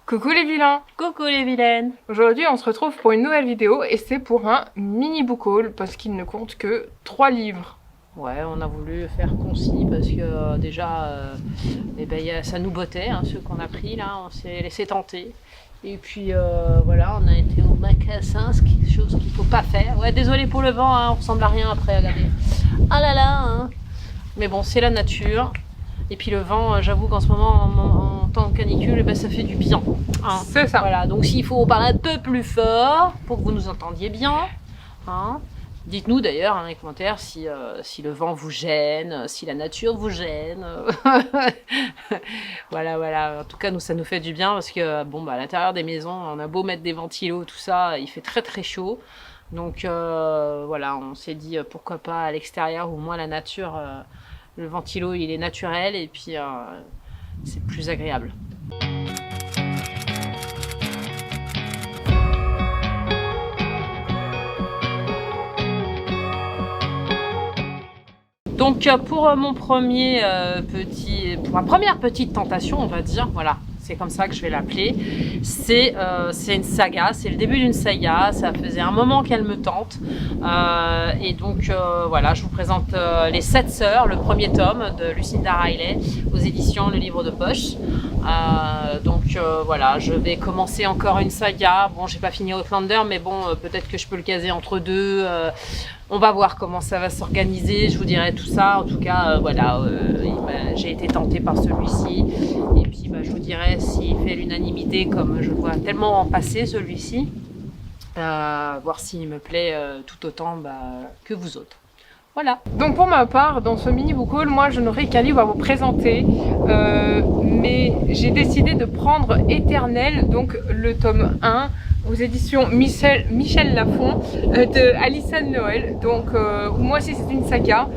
Coucou les vilains! Coucou les vilaines! Aujourd'hui on se retrouve pour une nouvelle vidéo et c'est pour un mini book haul parce qu'il ne compte que 3 livres. Ouais, on a voulu faire concis parce que déjà ça nous bottait, hein, ceux qu'on a pris là, on s'est laissé tenter. Et puis voilà, on a été au magasin, c'est quelque chose qu'il ne faut pas faire. Ouais, désolé pour le vent, hein, on ressemble à rien après, regardez. Ah là là hein. Mais bon, c'est la nature. Et puis le vent, j'avoue qu'en ce moment, en temps de canicule, ça fait du bien. Hein. C'est ça. Voilà, donc s'il faut parler un peu plus fort pour que vous nous entendiez bien. Hein. Dites-nous d'ailleurs dans les commentaires si le vent vous gêne, si la nature vous gêne. voilà. En tout cas, nous, ça nous fait du bien parce que à l'intérieur des maisons, on a beau mettre des ventilos, tout ça, il fait très très chaud. Donc voilà, on s'est dit pourquoi pas à l'extérieur, au moins la nature, le ventilo il est naturel et puis c'est plus agréable. Donc pour ma première petite tentation, on va dire, voilà, c'est comme ça que je vais l'appeler, c'est une saga, c'est le début d'une saga, ça faisait un moment qu'elle me tente, et donc voilà, je vous présente Les 7 Sœurs, le premier tome de Lucinda Riley, aux éditions Le Livre de Poche. Voilà, je vais commencer encore une saga. Bon, j'ai pas fini Outlander, mais bon, peut-être que je peux le caser entre deux. On va voir comment ça va s'organiser, je vous dirai tout ça. En tout cas, voilà, j'ai été tentée par celui-ci. Et puis, je vous dirai s'il fait l'unanimité, comme je vois tellement en passer celui-ci. Voir s'il me plaît tout autant que vous autres. Voilà. Donc pour ma part, dans ce mini book haul, moi je n'aurai qu'un livre à vous présenter, mais j'ai décidé de prendre Éternel, donc le tome 1, aux éditions Michel Lafon, de Alyson Noël. Donc moi aussi c'est une saga.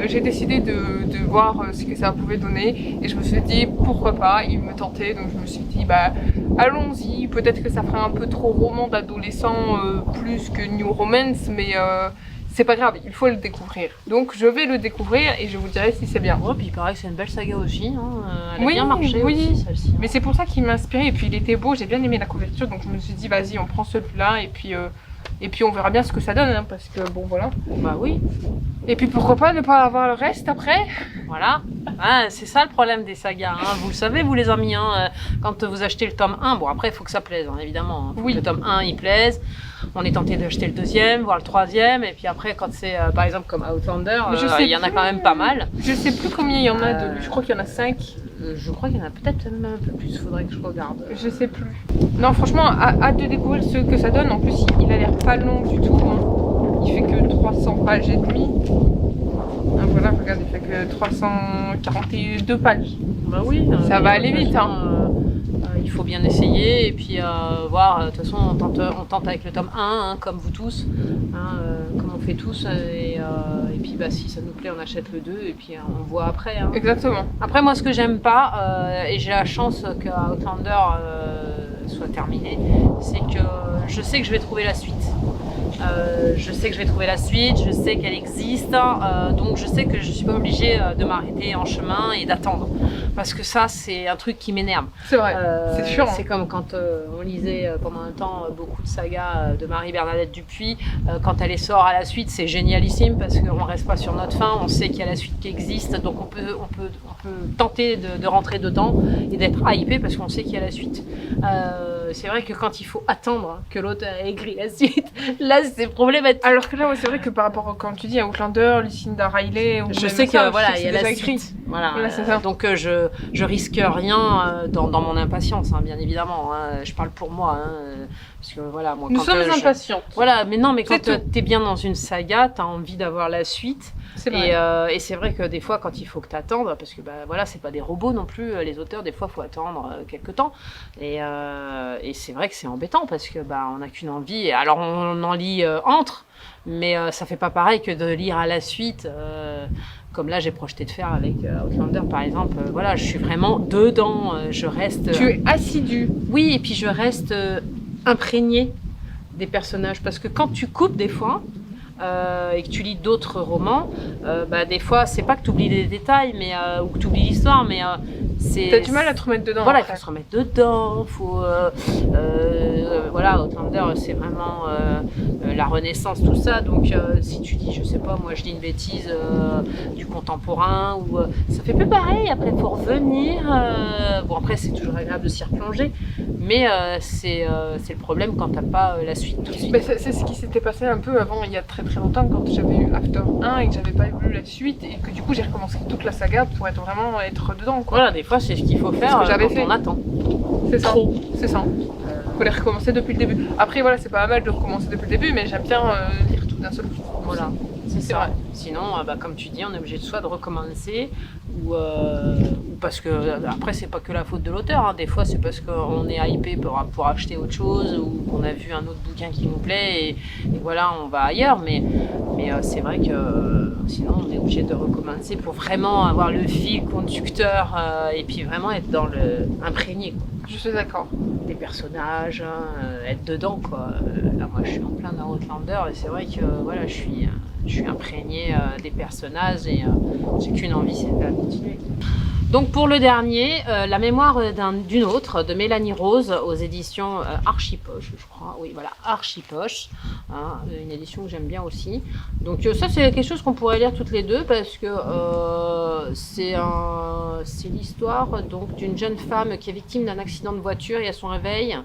J'ai décidé de voir ce que ça pouvait donner et je me suis dit pourquoi pas, il me tentait, donc je me suis dit allons-y, peut-être que ça ferait un peu trop roman d'adolescent plus que New Romance, mais c'est pas grave, il faut le découvrir. Donc je vais le découvrir et je vous dirai si c'est bien. Ouais, puis il paraît que c'est une belle saga aussi, hein. Elle a bien marché aussi, celle-ci. Mais c'est pour ça qu'il m'a inspiré et puis il était beau, j'ai bien aimé la couverture, donc je me suis dit vas-y on prend celui-là et puis on verra bien ce que ça donne, hein, parce que bon voilà. Bah oui. Et puis pourquoi pas ne pas avoir le reste après. Voilà, c'est ça le problème des sagas, hein. Vous le savez vous les amis, hein, quand vous achetez le tome 1, bon après il faut que ça plaise, hein, évidemment, faut que le tome 1 il plaise. On est tenté d'acheter le deuxième, voire le troisième, et puis après quand c'est par exemple comme Outlander, il y en a quand même pas mal. Je sais plus combien il y en a, je crois qu'il y en a 5. Je crois qu'il y en a peut-être même un peu plus, faudrait que je regarde. Je sais plus. Non franchement, hâte de découvrir ce que ça donne, en plus il a l'air pas long du tout, hein. Il fait que 300 pages et demie. Ah, voilà, regarde, il fait que 342 pages. Bah oui. Ça va aller vite, hein. Il faut bien essayer et puis voir. De toute façon, on tente avec le tome 1, hein, comme vous tous, hein, comme on fait tous. Et puis si ça nous plaît, on achète le 2 et puis on voit après. Hein. Exactement. Après, moi, ce que j'aime pas, et j'ai la chance que Outlander soit terminé, c'est que je sais que je vais trouver la suite. Je sais qu'elle existe, donc je sais que je suis pas obligée de m'arrêter en chemin et d'attendre, parce que ça c'est un truc qui m'énerve. C'est vrai, c'est sûr. C'est comme quand on lisait pendant un temps beaucoup de sagas de Marie-Bernadette Dupuis, quand elle sort à la suite, c'est génialissime parce qu'on reste pas sur notre faim, on sait qu'il y a la suite qui existe, donc on peut tenter de rentrer dedans et d'être hypé parce qu'on sait qu'il y a la suite. C'est vrai que quand il faut attendre que l'autre ait écrit la suite, là c'est problématique. Alors que là, ouais, c'est vrai que par rapport, comme tu dis, à Outlander, Lucinda Riley, je sais que voilà, il y a la suite. Voilà, c'est ça. Donc je risque rien dans mon impatience, hein, bien évidemment. Hein, je parle pour moi, hein, parce que voilà, moi. Nous sommes impatients. Voilà, mais non, mais quand t'es bien dans une saga, t'as envie d'avoir la suite. C'est vrai. Et c'est vrai que des fois, quand il faut que t'attendes, parce que voilà, c'est pas des robots non plus, les auteurs, des fois, faut attendre quelques temps. Et c'est vrai que c'est embêtant parce que on n'a qu'une envie. Alors on en lit entre, mais ça fait pas pareil que de lire à la suite. Comme là j'ai projeté de faire avec Outlander par exemple, voilà, je suis vraiment dedans, je reste... Tu es assidu. Oui, et puis je reste imprégnée des personnages, parce que quand tu coupes des fois, et que tu lis d'autres romans, des fois c'est pas que tu oublies des détails ou que tu oublies l'histoire, mais T'as du mal à te remettre dedans. Voilà, il après. faut se remettre dedans. Voilà, Outlander, c'est vraiment la Renaissance, tout ça. Donc, si tu dis, je sais pas, moi, je dis une bêtise du contemporain, ou ça fait plus pareil. Après, il faut revenir. Bon, après, c'est toujours agréable de s'y replonger, mais c'est le problème quand t'as pas la suite tout de suite. Mais c'est ce qui s'était passé un peu avant, il y a très très longtemps, quand j'avais eu After 1 et que j'avais pas lu la suite, et que du coup j'ai recommencé toute la saga pour vraiment être dedans, quoi. Voilà, des fois, c'est ce qu'il faut faire que j'avais quand fait. on attend. C'est ça. Trop. C'est ça. Faut les recommencer depuis le début. Après, voilà, c'est pas mal de recommencer depuis le début, mais j'aime bien lire tout d'un seul coup. Voilà, c'est C'est ça. vrai. Sinon, comme tu dis, on est obligé soit de recommencer, ou parce que après, c'est pas que la faute de l'auteur. Hein. Des fois, c'est parce qu'on est hypé pour acheter autre chose, ou qu'on a vu un autre bouquin qui nous plaît, et voilà, on va ailleurs. Mais c'est vrai que sinon, on est obligé de recommencer pour vraiment avoir le fil conducteur et puis vraiment être dans imprégné, quoi. Je suis d'accord. Des personnages, être dedans, quoi. Là, moi, je suis en plein dans Outlander, et c'est vrai que voilà, je suis imprégnée des personnages, et j'ai qu'une envie, c'est de continuer. Donc pour le dernier, La mémoire d'une autre, de Mélanie Rose, aux éditions Archipoche, je crois. Oui, voilà, Archipoche, hein, une édition que j'aime bien aussi. Donc ça, c'est quelque chose qu'on pourrait lire toutes les deux, parce que c'est l'histoire donc d'une jeune femme qui est victime d'un accident de voiture, et à son réveil,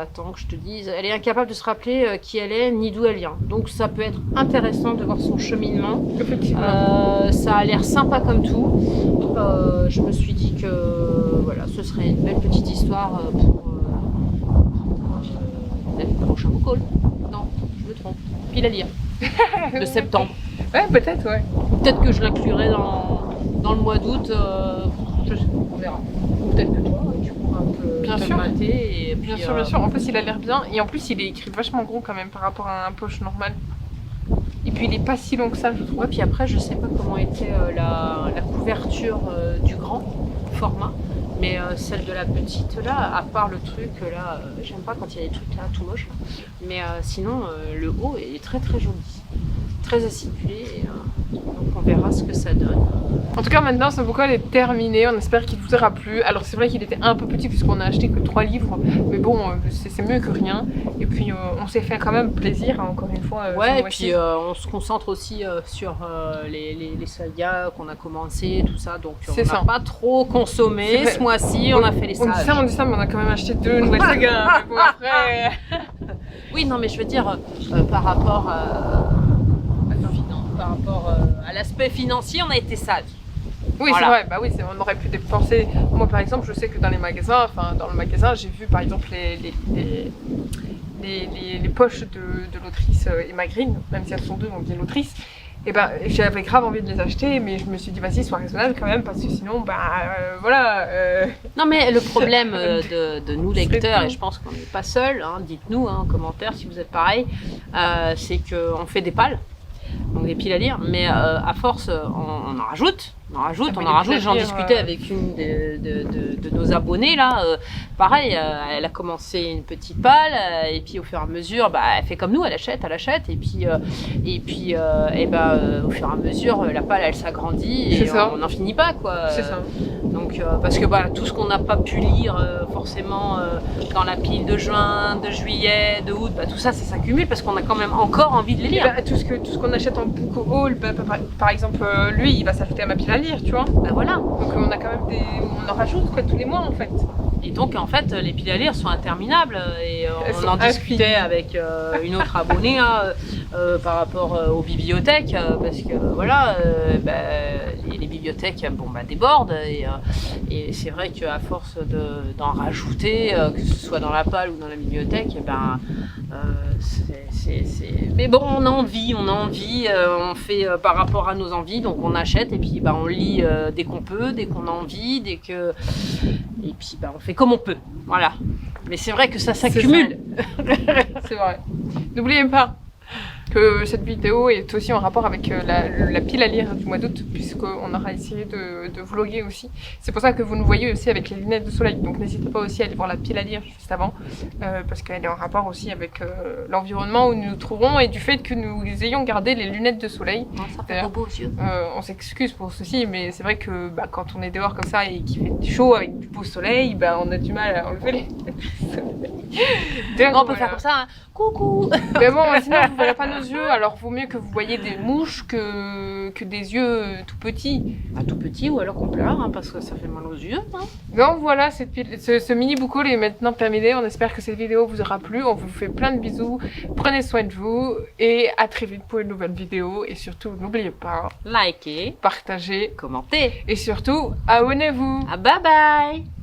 attends que je te dise, elle est incapable de se rappeler qui elle est ni d'où elle vient. Donc ça peut être intéressant de voir son cheminement. Effectivement. Ça a l'air sympa comme tout. Je me suis dit que voilà, ce serait une belle petite histoire pour peut-être le prochain book haul. Non, je me trompe. Pile à lire. De septembre. Ouais, peut-être, ouais. Peut-être que je l'inclurai dans le mois d'août. On verra. Ou peut-être que toi, tu pourras un peu Bien te sûr. mater, et puis, Bien sûr, bien sûr. En plus, il a l'air bien. Et en plus, il est écrit vachement gros quand même par rapport à un poche normal. Et puis, il est pas si long que ça, je trouve. Ouais, puis après, je sais pas comment était la couverture du grand format, mais celle de la petite là, à part le truc là, j'aime pas quand il y a des trucs là tout moches. Mais sinon, le haut est très très joli, très acidulé. Donc on verra ce que ça donne. En tout cas, maintenant, ce book haul est terminé. On espère qu'il vous aura plu. Alors, c'est vrai qu'il était un peu petit puisqu'on a acheté que 3 livres. Mais bon, c'est mieux que rien. Et puis, on s'est fait quand même plaisir, hein, encore une fois. Ouais, ce et mois-ci. puis on se concentre aussi sur les sagas qu'on a commencé, tout ça. Donc on C'est n'a ça. pas trop C'est consommé vrai. ce mois-ci. On a fait les On dit sages. ça, mais on a quand même acheté 2 nouvelles sagas. Mais bon, après. Oui, non, mais je veux dire, par rapport à l'aspect financier, on a été sage. Oui, Voilà. c'est vrai, bah oui, on aurait pu dépenser. Moi, par exemple, je sais que dans les magasins, enfin, dans le magasin, j'ai vu par exemple les poches de l'autrice Emma Green, même si elles sont deux, donc bien l'autrice. Et ben, j'avais grave envie de les acheter, mais je me suis dit, vas-y, sois raisonnable quand même, parce que sinon, voilà. Non, mais le problème de nous Ce serait lecteurs, tout. et je pense qu'on n'est pas seul, hein, dites-nous en commentaire si vous êtes pareil, c'est qu'on fait des pales, donc des piles à lire, mais à force, on en rajoute. On en rajoute. J'en discutais avec une de nos abonnés là. Pareil, elle a commencé une petite palle, et puis au fur et à mesure, elle fait comme nous, elle achète, et puis au fur et à mesure, la palle elle s'agrandit, C'est et ça. on n'en finit pas, quoi. C'est ça. Donc parce que tout ce qu'on n'a pas pu lire forcément dans la pile de juin, de juillet, de août, tout ça s'accumule parce qu'on a quand même encore envie de les lire. Tout ce qu'on achète en book haul, par exemple, lui, il va s'ajouter à ma pile à lire, tu vois. Voilà. Donc on a quand même on en rajoute quoi, tous les mois en fait. Et donc en fait les piles à lire sont interminables, et Elles on sont en discutait infinies. avec une autre abonnée là, par rapport aux bibliothèques, parce que voilà, les bibliothèques débordent, et c'est vrai qu'à force d'en rajouter, que ce soit dans la palle ou dans la bibliothèque, mais bon, on a envie, on fait par rapport à nos envies, donc on achète, et puis on lit dès qu'on peut, dès qu'on a envie, et puis on fait comme on peut, voilà. Mais c'est vrai que ça s'accumule. C'est vrai. N'oubliez pas, que cette vidéo est aussi en rapport avec la pile à lire du mois d'août, puisqu'on aura essayé de vloguer aussi. C'est pour ça que vous nous voyez aussi avec les lunettes de soleil, donc n'hésitez pas aussi à aller voir la pile à lire juste avant, parce qu'elle est en rapport aussi avec l'environnement où nous nous trouvons et du fait que nous ayons gardé les lunettes de soleil. Ça fait beau aux yeux. On s'excuse pour ceci, mais c'est vrai que quand on est dehors comme ça et qu'il fait chaud avec du beau soleil, on a du mal à enlever les lunettes de soleil. On peut faire comme ça, hein. Coucou. Mais bon, sinon vous ne verrez pas nos yeux, alors vaut mieux que vous voyez des mouches que des yeux tout petits. Tout petit ou alors qu'on pleure, hein, parce que ça fait mal aux yeux. Hein. Donc voilà, ce mini book haul est maintenant terminé. On espère que cette vidéo vous aura plu. On vous fait plein de bisous. Prenez soin de vous et à très vite pour une nouvelle vidéo. Et surtout, n'oubliez pas, Likez, partagez, commentez et surtout, abonnez-vous. Bye bye.